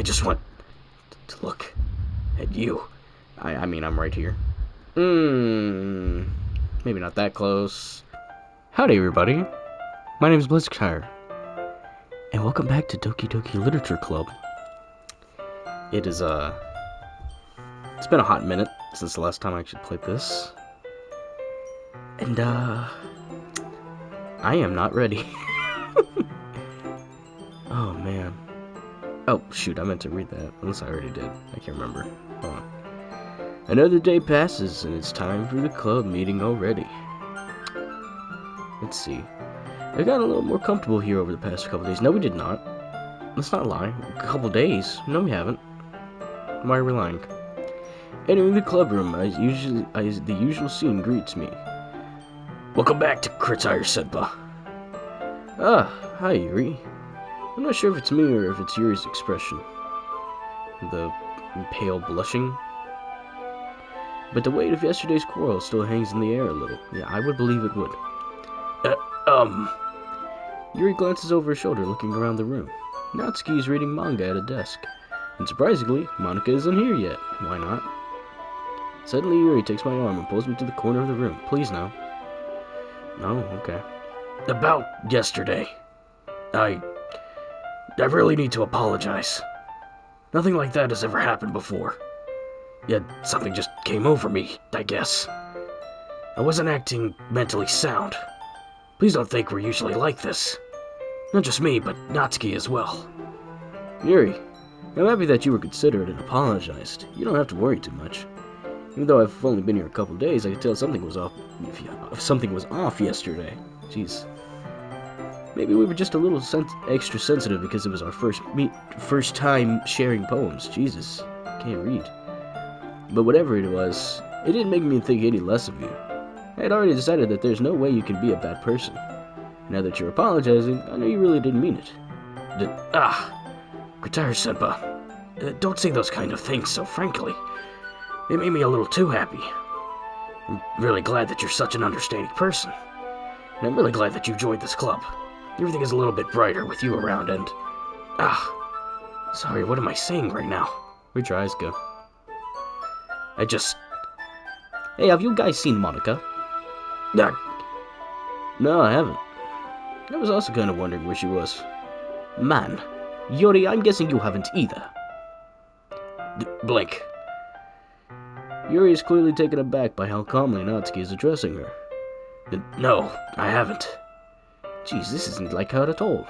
I just want to look at you. I mean, I'm right here. Maybe not that close. Howdy, everybody. My name is Blitzkire, and welcome back to Doki Doki Literature Club. It's been a hot minute since the last time I actually played this. And, I am not ready. Oh, man. Oh, shoot, I meant to read that. Unless I already did. I can't remember. Hold on. Another day passes, and it's time for the club meeting already. Let's see. I got a little more comfortable here over the past couple days. No, we did not. Let's not lie. A couple days. No, we haven't. Why are we lying? Entering the club room, the usual scene greets me. Welcome back to Kritire Senpa. Ah, hi Yuri. I'm not sure if it's me or if it's Yuri's expression. The pale blushing. But the weight of yesterday's quarrel still hangs in the air a little. Yeah, I would believe it would. Yuri glances over her shoulder, looking around the room. Natsuki is reading manga at a desk. And surprisingly, Monika isn't here yet. Why not? Suddenly, Yuri takes my arm and pulls me to the corner of the room. Please, now. Oh, okay. About yesterday. I really need to apologize. Nothing like that has ever happened before. Yet something just came over me, I guess. I wasn't acting mentally sound. Please don't think we're usually like this. Not just me, but Natsuki as well. Yuri, I'm happy that you were considerate and apologized. You don't have to worry too much. Even though I've only been here a couple days, I could tell something was off. Something was off yesterday. Jeez. Maybe we were just a little extra sensitive because it was our first time sharing poems. Jesus, can't read. But whatever it was, it didn't make me think any less of you. I had already decided that there's no way you can be a bad person. Now that you're apologizing, I know you really didn't mean it. Kritire Senpa, don't say those kind of things so frankly. It made me a little too happy. I'm really glad that you're such an understanding person. And I'm really glad that you joined this club. Everything is a little bit brighter with you around and... Sorry, what am I saying right now? Where'd your eyes go? Hey, have you guys seen Monika? No, I haven't. I was also kind of wondering where she was. Man, Yuri, I'm guessing you haven't either. Blink. Yuri is clearly taken aback by how calmly Natsuki is addressing her. No, I haven't. Jeez, this isn't like her at all.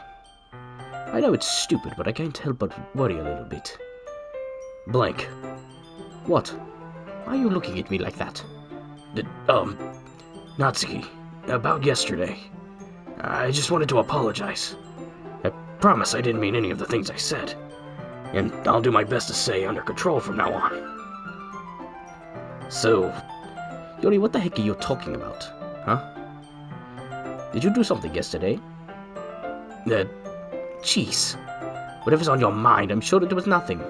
I know it's stupid, but I can't help but worry a little bit. Blank. What? Why are you looking at me like that? Natsuki, about yesterday. I just wanted to apologize. I promise I didn't mean any of the things I said. And I'll do my best to stay under control from now on. So, Yuri, what the heck are you talking about? Huh? Did you do something yesterday? Jeez. Whatever's on your mind, I'm sure that it was nothing.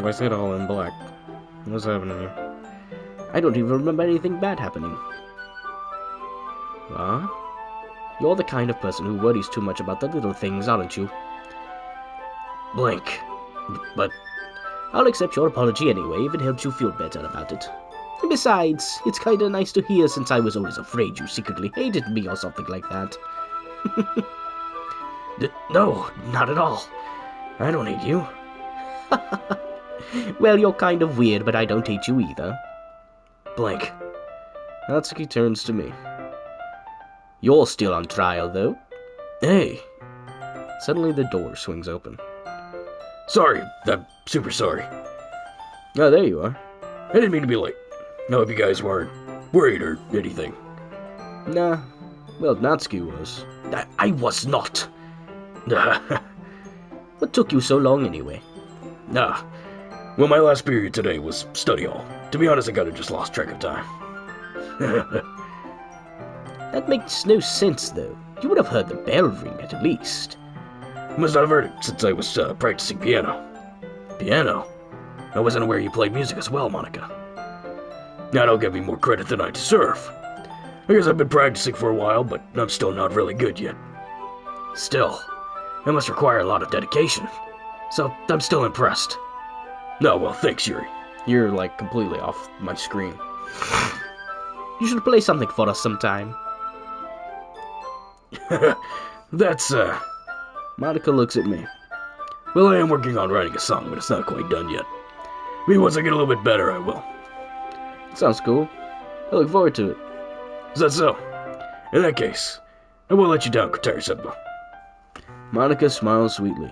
I see it all in black. What's happening here? I don't even remember anything bad happening. Huh? You're the kind of person who worries too much about the little things, aren't you? Blank. But I'll accept your apology anyway if it helps you feel better about it. And besides, it's kinda nice to hear since I was always afraid you secretly hated me or something like that. No, not at all. I don't hate you. Well, you're kind of weird, but I don't hate you either. Blank. Natsuki turns to me. You're still on trial, though. Hey. Suddenly the door swings open. Sorry, I'm super sorry. Oh, there you are. I didn't mean to be late. I hope you guys weren't worried or anything. Nah. Well, Natsuki was. I was not. What took you so long, anyway? Well, my last period today was study hall. To be honest, I kinda just lost track of time. That makes no sense, though. You would have heard the bell ring at least. Must not have heard it since I was practicing piano. Piano? I wasn't aware you played music as well, Monika. Now don't give me more credit than I deserve. I guess I've been practicing for a while, but I'm still not really good yet. Still, it must require a lot of dedication. So, I'm still impressed. No, well, thanks, Yuri. You're, like, completely off my screen. You should play something for us sometime. That's, Monica looks at me. Well, I am working on writing a song, but it's not quite done yet. Maybe once I get a little bit better, I will. Sounds cool. I look forward to it. Is that so? In that case, I won't let you down, Kotari-senpai. Monica smiles sweetly.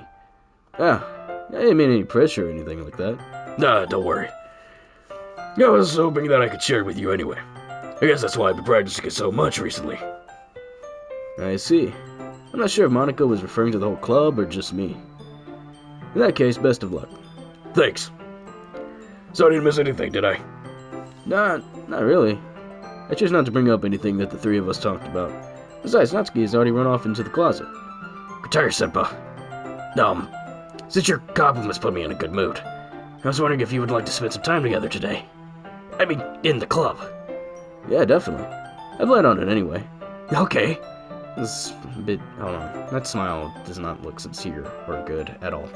Ah, I didn't mean any pressure or anything like that. Nah, don't worry. I was hoping that I could share it with you anyway. I guess that's why I've been practicing it so much recently. I see. I'm not sure if Monica was referring to the whole club or just me. In that case, best of luck. Thanks. So I didn't miss anything, did I? Nah, not really. I chose not to bring up anything that the three of us talked about. Besides, Natsuki has already run off into the closet. Kotari-senpai. Since your compliments put me in a good mood, I was wondering if you would like to spend some time together today. I mean, in the club. Yeah, definitely. I plan on it anyway. Okay. This is a bit... hold on. That smile does not look sincere or good at all.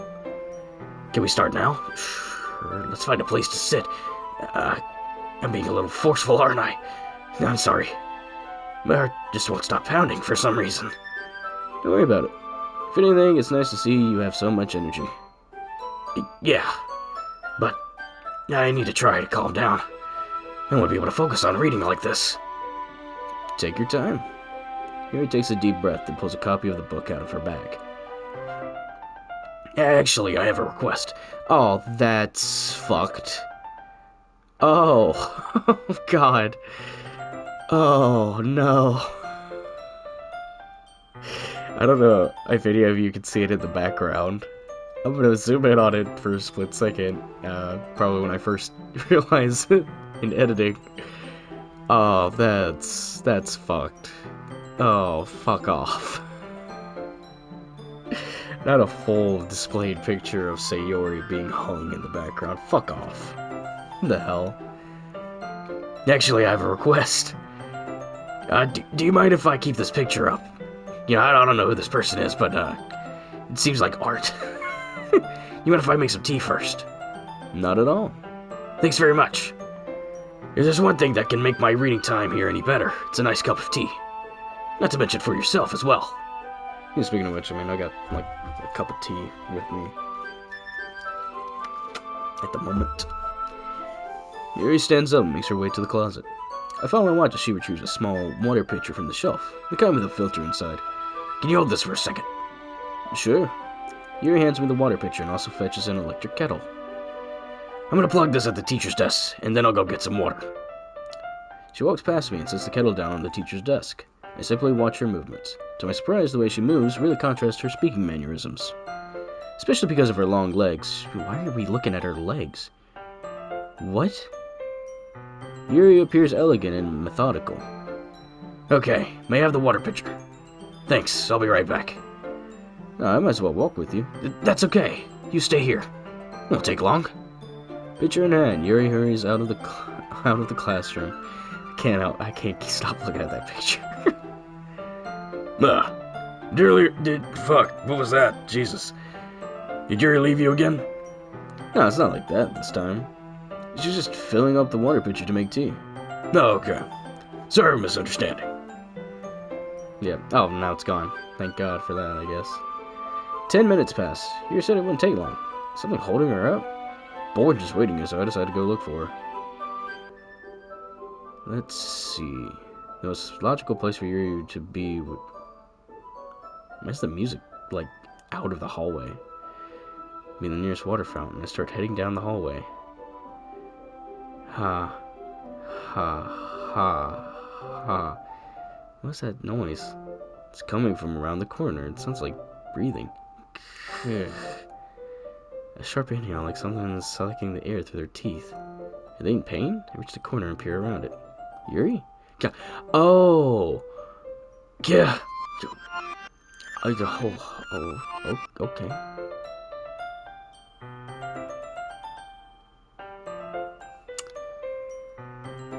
Can we start now? Sure, let's find a place to sit. I'm being a little forceful, aren't I? I'm sorry. My heart just won't stop pounding for some reason. Don't worry about it. If anything, it's nice to see you have so much energy. Yeah, but I need to try to calm down. I won't be able to focus on reading like this. Take your time. Yuri takes a deep breath and pulls a copy of the book out of her bag. Actually, I have a request. Oh, that's fucked. Oh, oh God. Oh, no. I don't know if any of you can see it in the background. I'm gonna zoom in on it for a split second, probably when I first realize it in editing. Oh, that's fucked. Oh, fuck off. Not a full displayed picture of Sayori being hung in the background. Fuck off. What the hell? Actually, I have a request. Do you mind if I keep this picture up? You know, I don't know who this person is, but, it seems like art. You mind if I make some tea first? Not at all. Thanks very much. If there's one thing that can make my reading time here any better, it's a nice cup of tea. Not to mention for yourself as well. Speaking of which, I mean, I got, like, a cup of tea with me at the moment. Yuri stands up and makes her way to the closet. I finally watch as she retrieves a small water pitcher from the shelf, the kind with a filter inside. Can you hold this for a second? Sure. Yuri hands me the water pitcher and also fetches an electric kettle. I'm gonna plug this at the teacher's desk, and then I'll go get some water. She walks past me and sets the kettle down on the teacher's desk. I simply watch her movements. To my surprise, the way she moves really contrasts her speaking mannerisms. Especially because of her long legs. Why are we looking at her legs? What? Yuri appears elegant and methodical. Okay, may I have the water pitcher? Thanks, I'll be right back. I might as well walk with you. That's okay. You stay here. Won't take long. Pitcher in hand, Yuri hurries out of the classroom. I can't stop looking at that picture. Fuck, what was that? Jesus. Did Yuri leave you again? No, it's not like that this time. She's just filling up the water pitcher to make tea. Oh, okay. Sorry for misunderstanding. Yeah, oh, now it's gone. Thank God for that, I guess. 10 minutes pass. You said it wouldn't take long. Something holding her up? Bored just waiting here, so I decided to go look for her. Let's see. The most logical place for Yuri to be would... Why's the music, like, out of the hallway? Be the nearest water fountain. I start heading down the hallway. Ha. Ha. Ha. Ha. What's that noise? It's coming from around the corner. It sounds like breathing. A sharp inhale, like something is sucking the air through their teeth. Are they in pain? I reach the corner and peer around it. Yuri? Oh! Yeah! Oh, okay.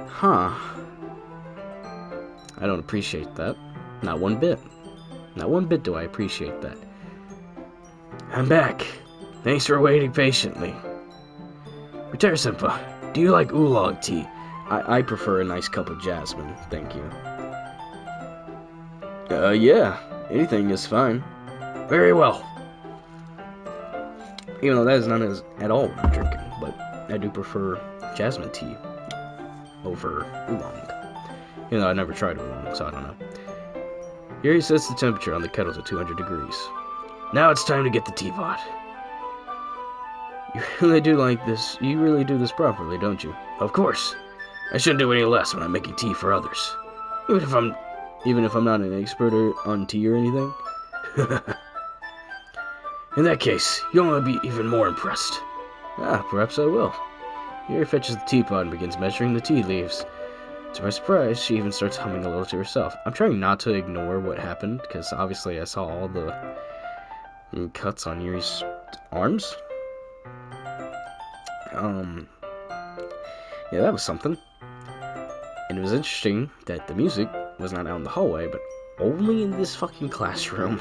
Huh. I don't appreciate that. Not one bit. Not one bit do I appreciate that. I'm back. Thanks for waiting patiently. Kotaro-senpai, do you like oolong tea? I prefer a nice cup of jasmine, thank you. Yeah. Anything is fine. Very well. Even though that is not at all what I'm drinking, but I do prefer jasmine tea over oolong. Even though I never tried oolong, so I don't know. Yuri sets the temperature on the kettle to 200 degrees. Now it's time to get the teapot. You really do like this. You really do this properly, don't you? Of course. I shouldn't do any less when I'm making tea for others. Even if I'm not an expert on tea or anything. In that case, you'll only be even more impressed. Perhaps I will. Yuri fetches the teapot and begins measuring the tea leaves. To my surprise, she even starts humming a little to herself. I'm trying not to ignore what happened, because obviously I saw all the cuts on Yuri's arms. Yeah, that was something. And it was interesting that the music was not out in the hallway, but only in this fucking classroom.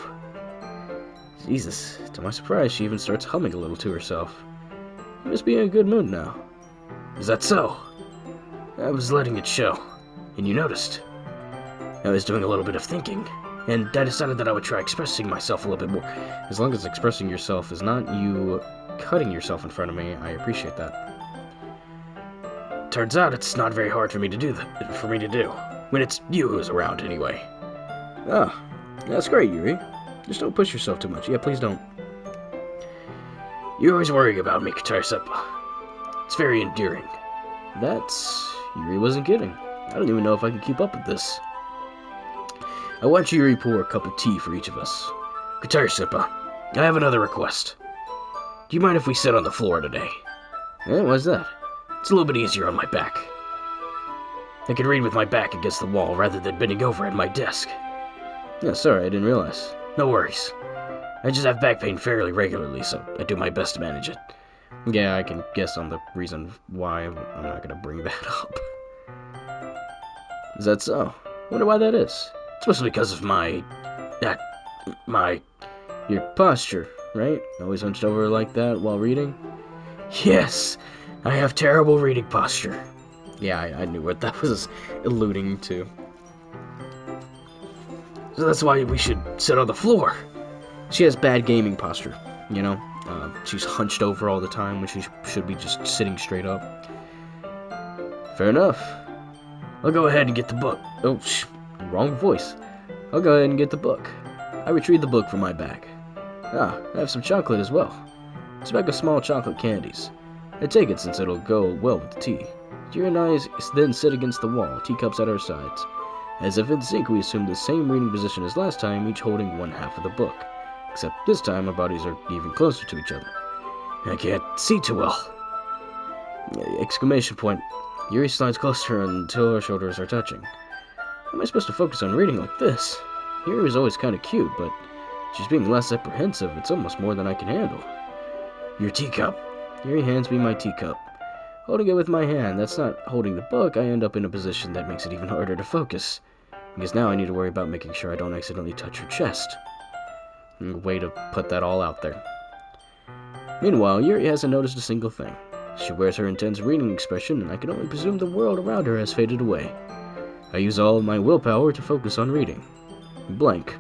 Jesus, to my surprise, she even starts humming a little to herself. You must be in a good mood now. Is that so? I was letting it show, and you noticed. I was doing a little bit of thinking, and I decided that I would try expressing myself a little bit more. As long as expressing yourself is not you cutting yourself in front of me, I appreciate that. Turns out it's not very hard for me to do when it's you who's around anyway. That's great, Yuri. Just don't push yourself too much. Yeah, please don't. You're always worrying about me, Kotaro-senpai. It's very endearing. Yuri wasn't kidding. I don't even know if I can keep up with this. I want Yuri to pour a cup of tea for each of us. Kotaro-senpai, I have another request. Do you mind if we sit on the floor today? Why's that? It's a little bit easier on my back. I can read with my back against the wall rather than bending over at my desk. Yeah, sorry, I didn't realize. No worries. I just have back pain fairly regularly, so I do my best to manage it. Yeah, I can guess on the reason why. I'm not gonna bring that up. Is that so? Wonder why that is. It's mostly because of your posture, right? Always hunched over like that while reading? Yes, I have terrible reading posture. Yeah, I knew what that was alluding to. So that's why we should sit on the floor. She has bad gaming posture, you know? She's hunched over all the time when she should be just sitting straight up. Fair enough. I'll go ahead and get the book. Oh, wrong voice. I'll go ahead and get the book. I retrieve the book from my bag. I have some chocolate as well. It's a bag of small chocolate candies. I take it since it'll go well with the tea. Yuri and I then sit against the wall, teacups at our sides. As if in sync, we assume the same reading position as last time, each holding one half of the book. Except this time, our bodies are even closer to each other. I can't see too well. Exclamation point. Yuri slides closer until our shoulders are touching. How am I supposed to focus on reading like this? Yuri was always kind of cute, but she's being less apprehensive. It's almost more than I can handle. Your teacup. Yuri hands me my teacup. Holding it with my hand, that's not holding the book. I end up in a position that makes it even harder to focus. Because now I need to worry about making sure I don't accidentally touch her chest. Way to put that all out there. Meanwhile, Yuri hasn't noticed a single thing. She wears her intense reading expression, and I can only presume the world around her has faded away. I use all of my willpower to focus on reading. Blank.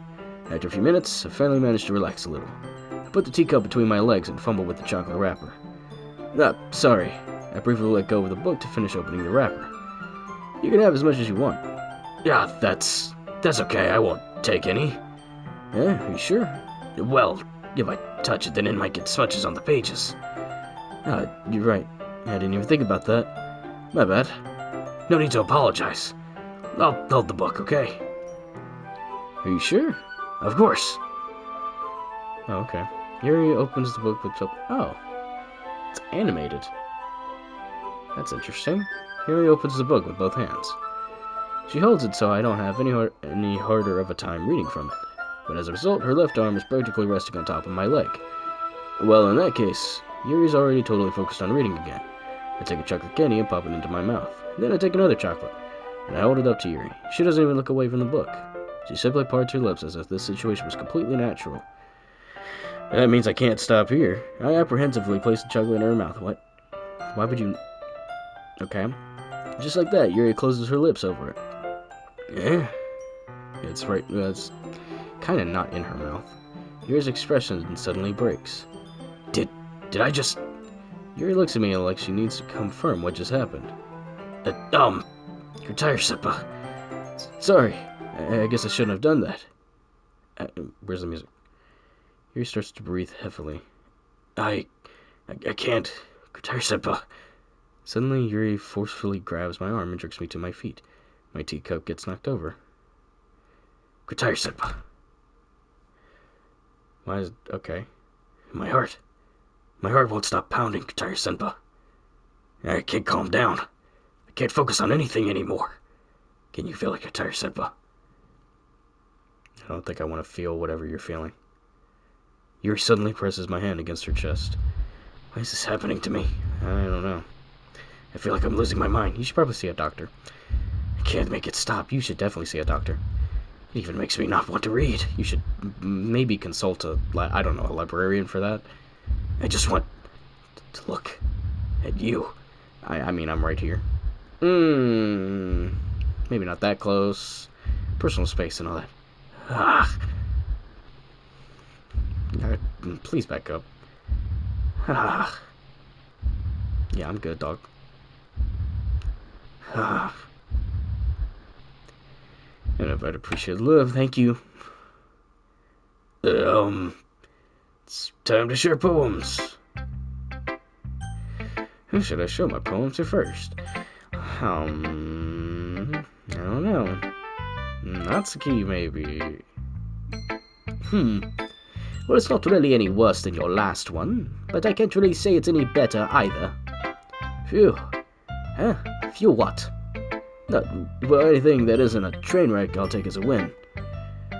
After a few minutes, I finally managed to relax a little. I put the teacup between my legs and fumble with the chocolate wrapper. Sorry. I briefly let go of the book to finish opening the wrapper. You can have as much as you want. Yeah, that's okay. I won't take any. Yeah, are you sure? Well, if I touch it, then it might get smudges on the pages. You're right. I didn't even think about that. My bad. No need to apologize. I'll hold the book, okay? Are you sure? Of course. Oh, okay. Yuri opens the book with it's animated. That's interesting. Yuri opens the book with both hands. She holds it so I don't have any harder of a time reading from it. But as a result, her left arm is practically resting on top of my leg. Well, in that case, Yuri's already totally focused on reading again. I take a chocolate candy and pop it into my mouth. Then I take another chocolate, and I hold it up to Yuri. She doesn't even look away from the book. She simply parts her lips as if this situation was completely natural. That means I can't stop here. I apprehensively placed the chocolate in her mouth. What? Why would you... Okay. Just like that, Yuri closes her lips over it. Eh? It's right... It's kind of not in her mouth. Yuri's expression suddenly breaks. Did I just... Yuri looks at me like she needs to confirm what just happened. You're tired, Seppa. Sorry. I guess I shouldn't have done that. Where's the music? Yuri starts to breathe heavily. I can't. Tired, Seppa. Suddenly, Yuri forcefully grabs my arm and jerks me to my feet. My teacup gets knocked over. Tired, Seppa. Why is it okay? My heart won't stop pounding, Tired, Senpa. I can't calm down. I can't focus on anything anymore. Can you feel it, Tired, Senpa? I don't think I want to feel whatever you're feeling. Yuri suddenly presses my hand against her chest. Why is this happening to me? I don't know. I feel like I'm losing my mind. You should probably see a doctor. I can't make it stop. You should definitely see a doctor. It even makes me not want to read. You should maybe consult a librarian for that. I just want to look at you. I mean, I'm right here. Maybe not that close. Personal space and all that. Please back up. Yeah, I'm good, dog. And if I'd appreciate love, thank you. It's time to share poems. Who should I show my poems to first? I don't know. Natsuki, maybe. Well, it's not really any worse than your last one, but I can't really say it's any better either. Phew. Huh? Phew what? Well, anything that isn't a train wreck, I'll take as a win.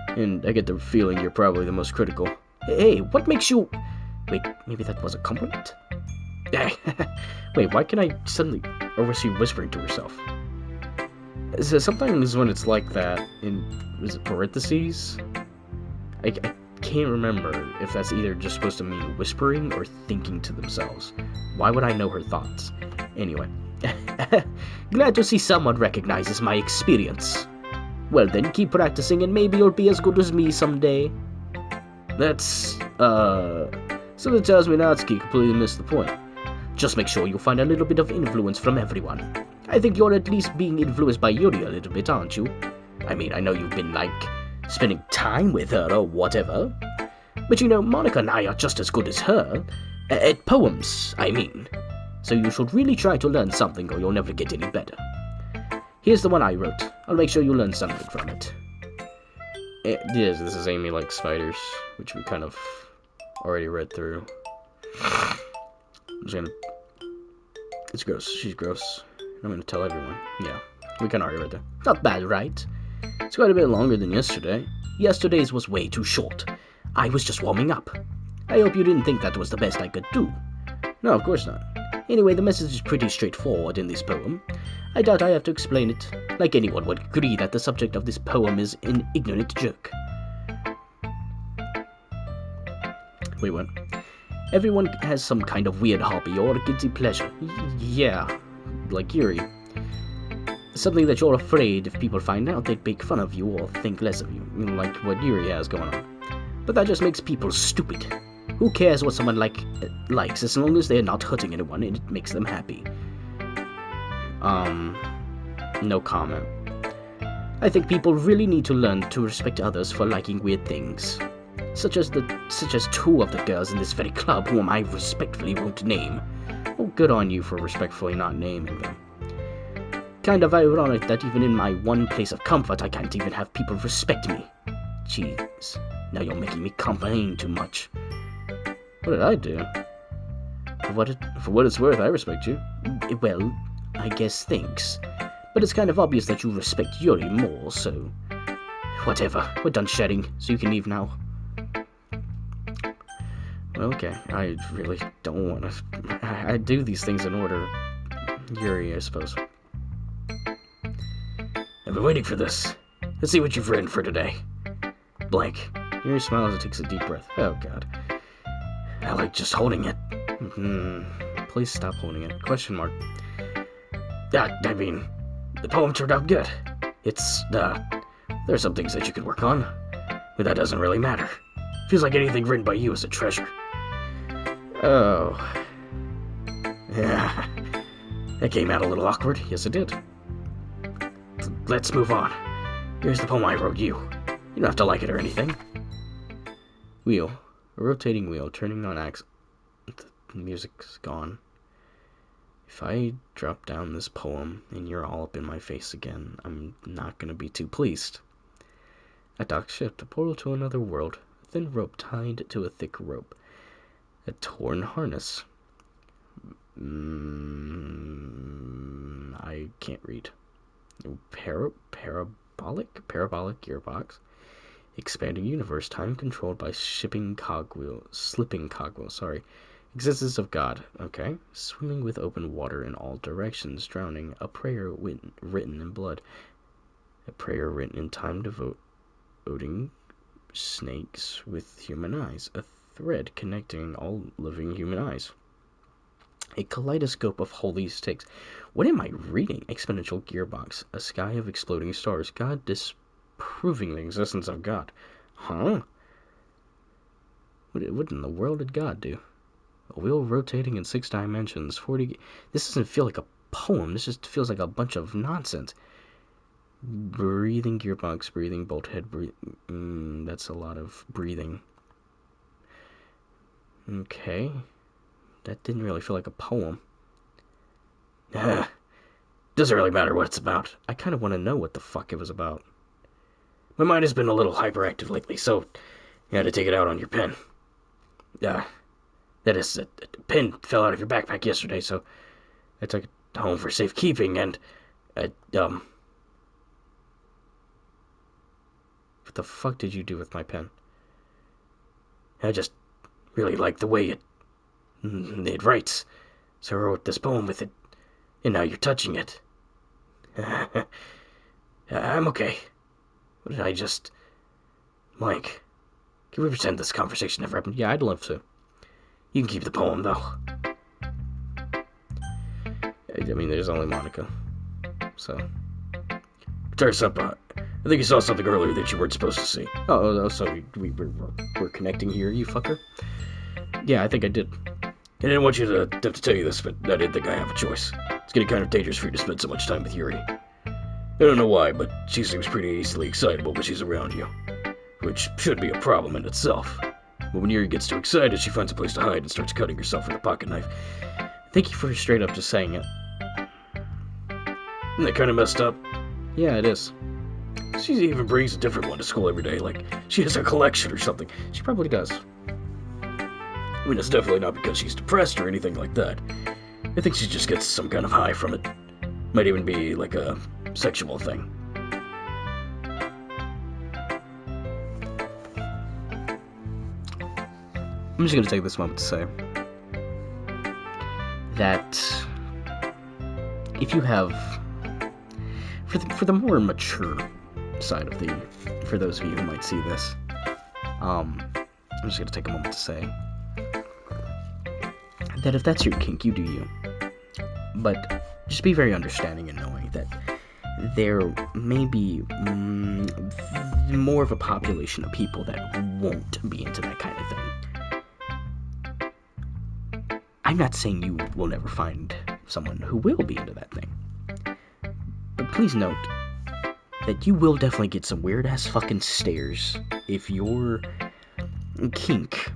And I get the feeling you're probably the most critical. Hey, what makes you... Wait, maybe that was a compliment? Wait, why can I suddenly... Or was she whispering to herself? So sometimes when it's like that, is it parentheses? I can't remember if that's either just supposed to mean whispering or thinking to themselves. Why would I know her thoughts? Anyway. Glad to see someone recognizes my experience. Well then, keep practicing and maybe you'll be as good as me someday. That's, something tells me Natsuki completely missed the point. Just make sure you find a little bit of influence from everyone. I think you're at least being influenced by Yuri a little bit, aren't you? I mean, I know you've been, spending time with her or whatever. But you know, Monica and I are just as good as her. At poems, I mean. So you should really try to learn something or you'll never get any better. Here's the one I wrote. I'll make sure you learn something from it. Yes, this is Amy Likes Spiders, which we kind of already read through. It's gross. She's gross. I'm gonna tell everyone. Yeah, we kind of already read that. Not bad, right? It's quite a bit longer than yesterday. Yesterday's was way too short. I was just warming up. I hope you didn't think that was the best I could do. No, of course not. Anyway, the message is pretty straightforward in this poem. I doubt I have to explain it. Like anyone would agree that the subject of this poem is an ignorant jerk. Wait, what? Everyone has some kind of weird hobby or guilty pleasure. Yeah, like Yuri. Something that you're afraid if people find out they'd make fun of you or think less of you, like what Yuri has going on. But that just makes people stupid. Who cares what someone likes as long as they're not hurting anyone and it makes them happy? No comment. I think people really need to learn to respect others for liking weird things. Such as two of the girls in this very club whom I respectfully won't name. Well, good on you for respectfully not naming them. Kind of ironic that even in my one place of comfort I can't even have people respect me. Jeez, now you're making me complain too much. What did I do? For what it's worth, I respect you. Well, I guess thanks. But it's kind of obvious that you respect Yuri more, so... Whatever, we're done shedding, so you can leave now. Well, okay, I really don't want to... I do these things in order. Yuri, I suppose. I've been waiting for this. Let's see what you've written for today. Blank. Yuri smiles and takes a deep breath. Oh, God. I like just holding it. Please stop holding it. Question mark. I mean, the poem turned out good. It's, there's some things that you could work on, but that doesn't really matter. Feels like anything written by you is a treasure. Oh. Yeah. That came out a little awkward. Yes, it did. Let's move on. Here's the poem I wrote you. You don't have to like it or anything. Wheel. A rotating wheel, turning on axle. The music's gone. If I drop down this poem and you're all up in my face again, I'm not gonna be too pleased. A dock ship, a portal to another world, a thin rope tied to a thick rope, a torn harness. I can't read. Parabolic gearbox, expanding universe, time controlled by slipping cogwheel. Sorry. Existence of God. Okay. Swimming with open water in all directions, drowning. A prayer written in blood. A prayer written in time, devoting snakes with human eyes. A thread connecting all living human eyes. A kaleidoscope of holy sticks. What am I reading? Exponential gearbox. A sky of exploding stars. God disproving the existence of God. Huh? What in the world did God do? A wheel rotating in 6 dimensions. 40... This doesn't feel like a poem. This just feels like a bunch of nonsense. Breathing gearbox. Breathing bolt head. That's a lot of breathing. Okay. That didn't really feel like a poem. Doesn't really matter what it's about. I kind of want to know what the fuck it was about. My mind has been a little hyperactive lately, so you had to take it out on your pen. That is, a pen fell out of your backpack yesterday, so I took it home for safekeeping, and what the fuck did you do with my pen? I just really like the way it writes, so I wrote this poem with it, and now you're touching it. I'm okay. What did I just... Mike, can we pretend this conversation never happened? Yeah, I'd love to. You can keep the poem, though. I mean, there's only Monica, so... Turns up, I think you saw something earlier that you weren't supposed to see. Oh, so we're connecting here, you fucker? Yeah, I think I did. I didn't want you to have to tell you this, but I didn't think I have a choice. It's getting kind of dangerous for you to spend so much time with Yuri. I don't know why, but she seems pretty easily excitable when she's around you. Which should be a problem in itself. But when Yuri gets too excited, she finds a place to hide and starts cutting herself with a pocket knife. Thank you for straight up just saying it. Isn't that kind of messed up? Yeah, it is. She even brings a different one to school every day, like she has a collection or something. She probably does. I mean, it's definitely not because she's depressed or anything like that. I think she just gets some kind of high from it. Might even be like a sexual thing. I'm just going to take this moment to say that if you have, for the more mature side of for those of you who might see this, I'm just going to take a moment to say that if that's your kink, you do you. But just be very understanding and knowing that there may be more of a population of people that won't be into that kind of thing. I'm not saying you will never find someone who will be into that thing. But please note that you will definitely get some weird-ass fucking stares if your kink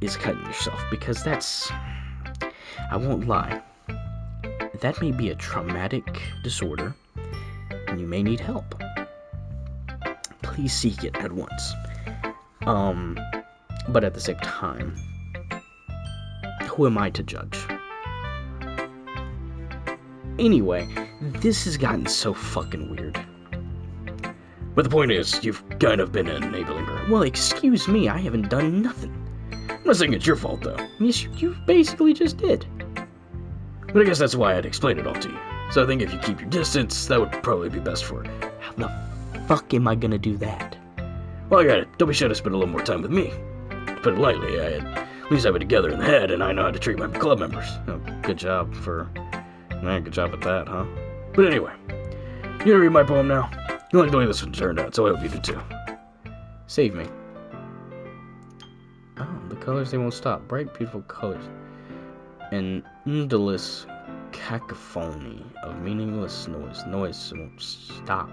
is cutting yourself, because that's... I won't lie. That may be a traumatic disorder, and you may need help. Please seek it at once. But at the same time, who am I to judge? Anyway, this has gotten so fucking weird. But the point is, you've kind of been enabling her. Well, excuse me, I haven't done nothing. I'm not saying it's your fault, though. Yes, you basically just did. But I guess that's why I'd explain it all to you. So I think if you keep your distance, that would probably be best for her. How the fuck am I gonna do that? Well, I got it. Don't be shy to spend a little more time with me. To put it lightly, at least have it together in the head, and I know how to treat my club members. Oh, good job at that, huh? But anyway, you gonna read my poem now? You like the way this one turned out, so I hope you do too. Save me. Oh, the colors, they won't stop. Bright, beautiful colors. An endless cacophony of meaningless noise. Noise won't stop.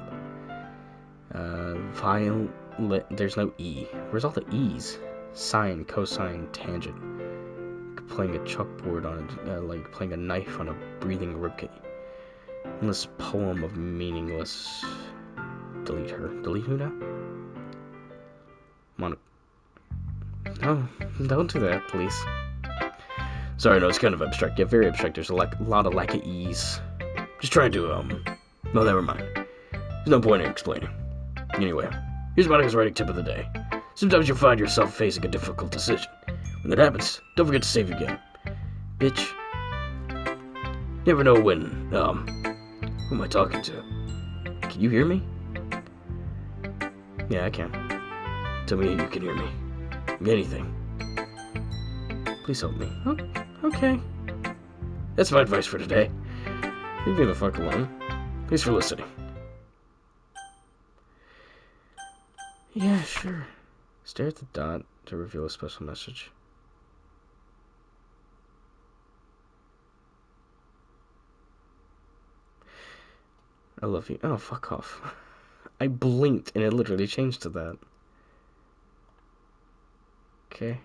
Violet, there's no E. Where's all the E's? Sine, cosine, tangent. Playing a chalkboard on it, like playing a knife on a breathing ribcage. Endless poem of meaningless. Delete her. Delete who now? Oh, don't do that, please. Sorry, no, it's kind of abstract. Yeah, very abstract. There's a lot of lack of ease. Just trying to, well, never mind. There's no point in explaining. Anyway, here's Monica's writing tip of the day. Sometimes you'll find yourself facing a difficult decision. When that happens, don't forget to save your game. Bitch. Never know when, who am I talking to? Can you hear me? Yeah, I can. Tell me you can hear me. Anything. Please help me. Oh, okay. That's my advice for today. Leave me the fuck alone. Thanks for listening. Yeah, sure. Stare at the dot to reveal a special message. I love you. Oh, fuck off. I blinked and it literally changed to that. Okay.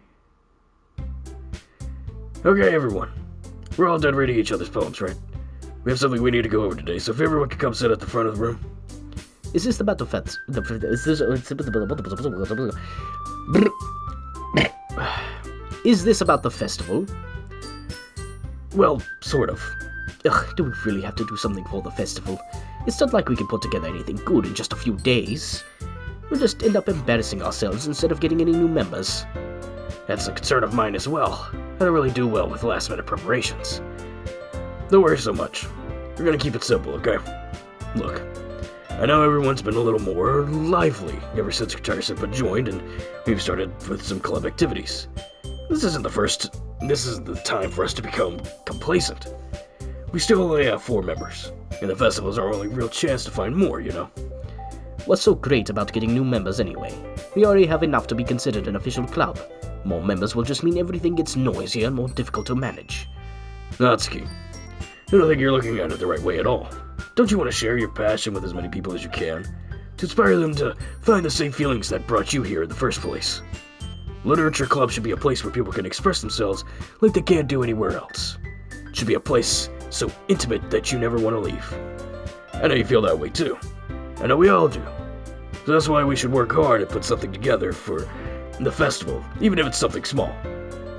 Okay, everyone. We're all done reading each other's poems, right? We have something we need to go over today, so if everyone could come sit at the front of the room. Is this about the fets? Is this about the festival? Well, sort of. Ugh, do we really have to do something for the festival? It's not like we can put together anything good in just a few days. We'll just end up embarrassing ourselves instead of getting any new members. That's a concern of mine as well. I don't really do well with last-minute preparations. Don't worry so much. We're gonna keep it simple, okay? Look, I know everyone's been a little more lively ever since Guitar Senpai joined, and we've started with some club activities. This isn't the time for us to become complacent. We still only have 4 members, and the festival's our only real chance to find more, you know? What's so great about getting new members anyway? We already have enough to be considered an official club. More members will just mean everything gets noisier and more difficult to manage. Natsuki, I don't think you're looking at it the right way at all. Don't you want to share your passion with as many people as you can? To inspire them to find the same feelings that brought you here in the first place. Literature Club should be a place where people can express themselves like they can't do anywhere else. It should be a place so intimate that you never want to leave. I know you feel that way too. I know we all do. So that's why we should work hard and put something together for the festival, even if it's something small.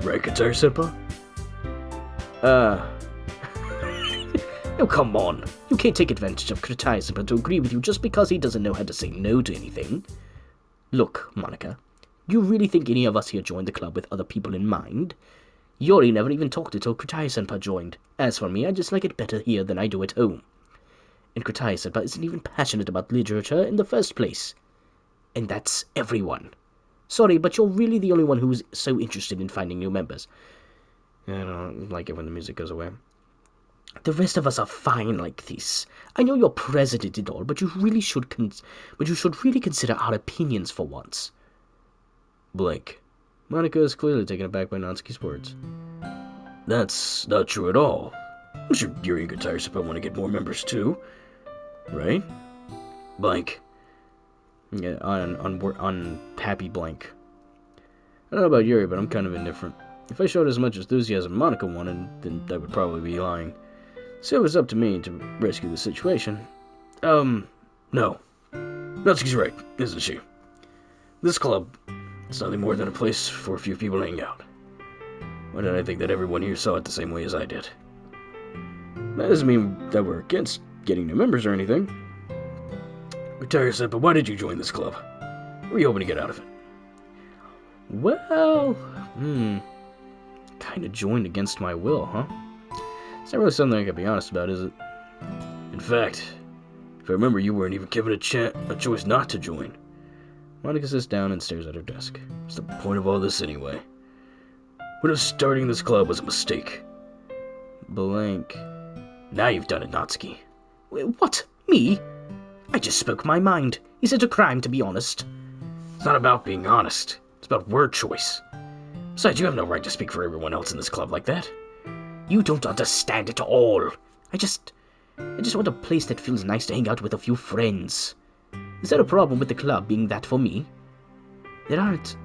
Right, Guitar Senpai? Oh, come on. You can't take advantage of Guitar Senpai to agree with you just because he doesn't know how to say no to anything. Look, Monica, do you really think any of us here joined the club with other people in mind? Yuri never even talked until Guitar Senpai joined. As for me, I just like it better here than I do at home. And Guitar Senpai isn't even passionate about literature in the first place. And that's everyone. Sorry, but you're really the only one who's so interested in finding new members. I don't like it when the music goes away. The rest of us are fine like this. I know you're president and all, but you should really consider our opinions for once. Blink. Monica is clearly taken aback by Natsuki's words. That's not true at all. I'm sure Yuri and Guitar Senpai want to get more members too. Right? Blank. Yeah, on happy blank. I don't know about Yuri, but I'm kind of indifferent. If I showed as much enthusiasm Monica wanted, then I would probably be lying. So it was up to me to rescue the situation. No. Natsuki's right, isn't she? This club is nothing more than a place for a few people to hang out. Why did I think that everyone here saw it the same way as I did? That doesn't mean that we're against getting new members or anything. Guitar Senpai, why did you join this club? What were you hoping to get out of it? Well, kinda joined against my will, huh? It's not really something I can be honest about, is it? In fact, if I remember, you weren't even given a choice not to join. Monica sits down and stares at her desk. What's the point of all this anyway? What if starting this club was a mistake? Blank. Now you've done it, Natsuki. What? Me? I just spoke my mind. Is it a crime to be honest? It's not about being honest. It's about word choice. Besides, you have no right to speak for everyone else in this club like that. You don't understand at all. I just want a place that feels nice to hang out with a few friends. Is there a problem with the club being that for me? There aren't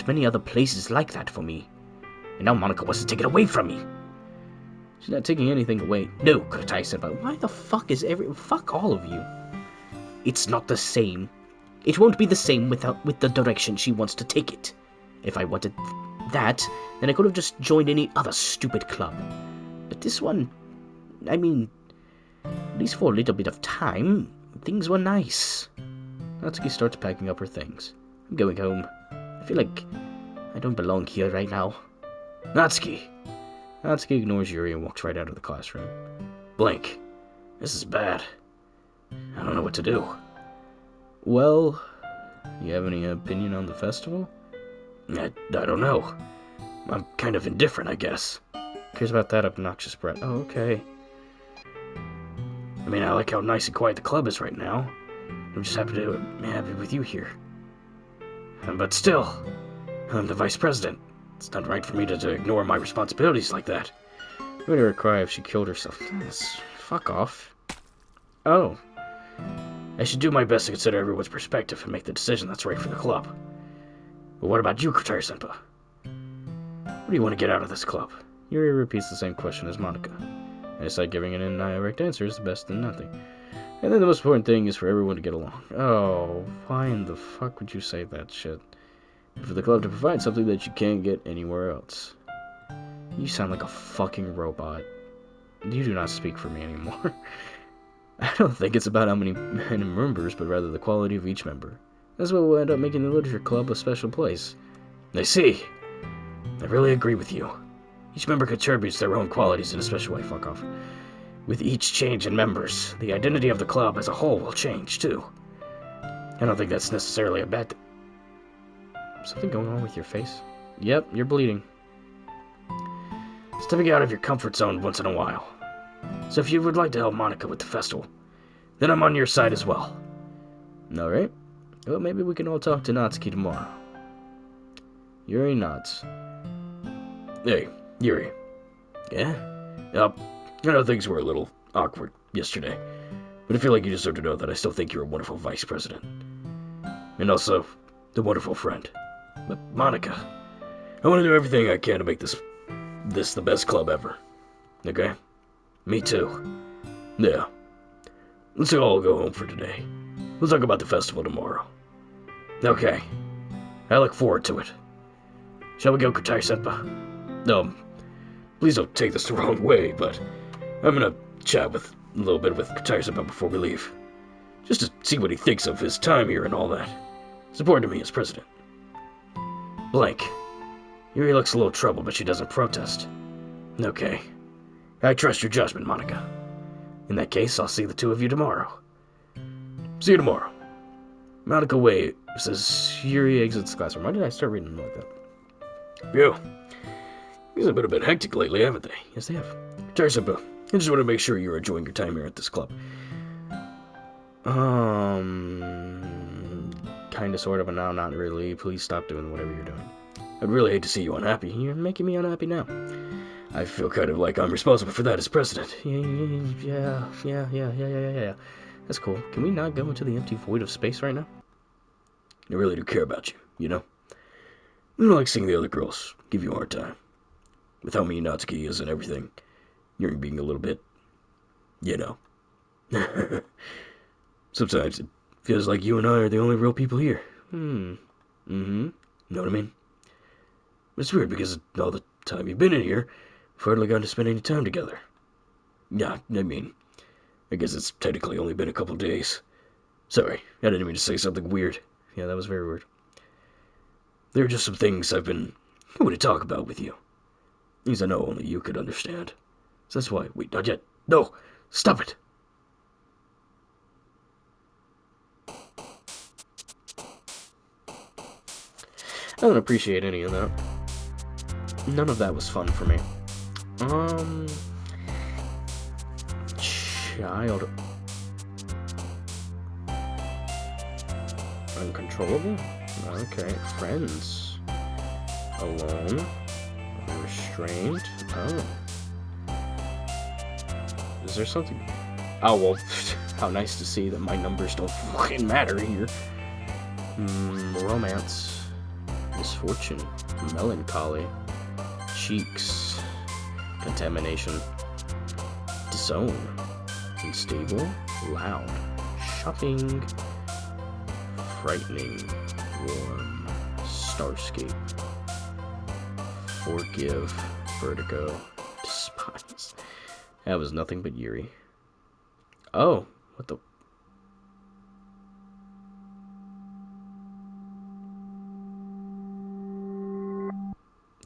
many other places like that for me. And now Monica wants to take it away from me. She's not taking anything away. No, Kotai-senpai, why the fuck is fuck all of you? It's not the same. It won't be the same with the direction she wants to take it. If I wanted that, then I could have just joined any other stupid club. But this one, I mean, at least for a little bit of time, things were nice. Natsuki starts packing up her things. I'm going home. I feel like I don't belong here right now. Natsuki! Natsuki ignores Yuri and walks right out of the classroom. Blank. This is bad. I don't know what to do. Well, you have any opinion on the festival? I don't know. I'm kind of indifferent, I guess. Cares about that obnoxious brat. Oh, okay. I mean, I like how nice and quiet the club is right now. I'm just happy with you here. But still, I'm the vice president. It's not right for me to ignore my responsibilities like that. It made her cry if she killed herself. Fuck off. Oh. I should do my best to consider everyone's perspective and make the decision that's right for the club. But what about you, Kotai-senpai? What do you want to get out of this club? Yuri repeats the same question as Monica. I decide giving an indirect answer is the best than nothing. And then the most important thing is for everyone to get along. Oh, why in the fuck would you say that shit? And for the club to provide something that you can't get anywhere else. You sound like a fucking robot. You do not speak for me anymore. I don't think it's about how many members, but rather the quality of each member. That's what will end up making the literature club a special place. I see. I really agree with you. Each member contributes their own qualities in a special way. Fuck off. With each change in members, the identity of the club as a whole will change, too. I don't think that's necessarily a bad thing. Something going on with your face? Yep, you're bleeding. Stepping out of your comfort zone once in a while. So if you would like to help Monica with the festival, then I'm on your side as well. Alright. Well, maybe we can all talk to Natsuki tomorrow. Yuri nods. Hey, Yuri. Yeah? I know things were a little awkward yesterday, but I feel like you deserve to know that I still think you're a wonderful vice president. And also, a wonderful friend. But Monica, I want to do everything I can to make this the best club ever. Okay? Me too. Yeah. Let's all go home for today. We'll talk about the festival tomorrow. Okay. I look forward to it. Shall we go, Kotai-senpai? Please don't take this the wrong way, but I'm gonna chat a little bit with Kotai-senpai before we leave. Just to see what he thinks of his time here and all that. It's important to me as president. Blank. Yuri looks a little troubled, but she doesn't protest. Okay. I trust your judgment, Monica. In that case, I'll see the two of you tomorrow. See you tomorrow. Monica waves as Yuri exits the classroom. Why did I start reading them like that? Phew. Things have been a bit hectic lately, haven't they? Yes, they have. Kotai-senpai, I just want to make sure you're enjoying your time here at this club. Kinda, sort of, and now not really. Please stop doing whatever you're doing. I'd really hate to see you unhappy. You're making me unhappy now. I feel kind of like I'm responsible for that as president. Yeah. That's cool. Can we not go into the empty void of space right now? I really do care about you, you know? I don't like seeing the other girls give you a hard time. With how mean Natsuki is and everything, you're being a little bit, you know. Sometimes it feels like you and I are the only real people here. Mm-hmm. Know what I mean? It's weird because all the time you've been in here, we've hardly gotten to spend any time together. Yeah, I mean, I guess it's technically only been a couple days. Sorry, I didn't mean to say something weird. Yeah, that was very weird. There are just some things I've been hoping to talk about with you. Things I know only you could understand. So that's why, wait, not yet. No, stop it. I don't appreciate any of that. None of that was fun for me. Child. Uncontrollable? Okay. Friends. Alone. Restrained. Oh. Is there something? Oh, well, how nice to see that my numbers don't fucking matter here. Romance. Misfortune. Melancholy. Cheeks. Contamination. Disown. Unstable. Loud. Shopping. Frightening. Warm. Starscape. Forgive. Vertigo. Despise. That was nothing but Yuri. Oh, what the...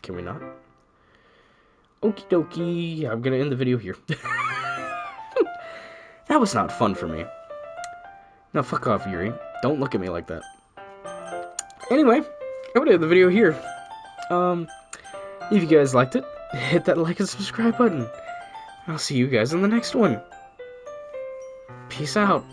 Can we not? Okie dokie. I'm gonna end the video here. That was not fun for me. No, fuck off, Yuri. Don't look at me like that. Anyway, I'm gonna end the video here. If you guys liked it, hit that like and subscribe button. I'll see you guys in the next one. Peace out.